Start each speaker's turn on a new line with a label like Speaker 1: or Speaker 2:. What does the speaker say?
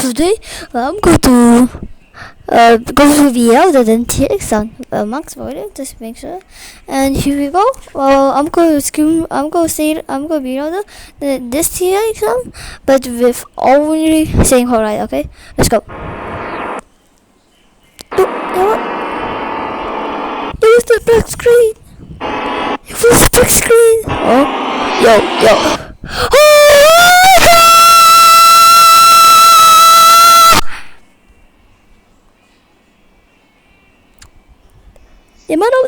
Speaker 1: today I'm going to go to the other than TX on Max Voiding, just make sure. And here we go. I'm going to scream. I'm going to say. I'm going to be on this TX on, but with only saying alright. Okay, let's go. Oh, you know what? It was the black screen. It was the black screen. Oh, yo. Oh my God! The amount of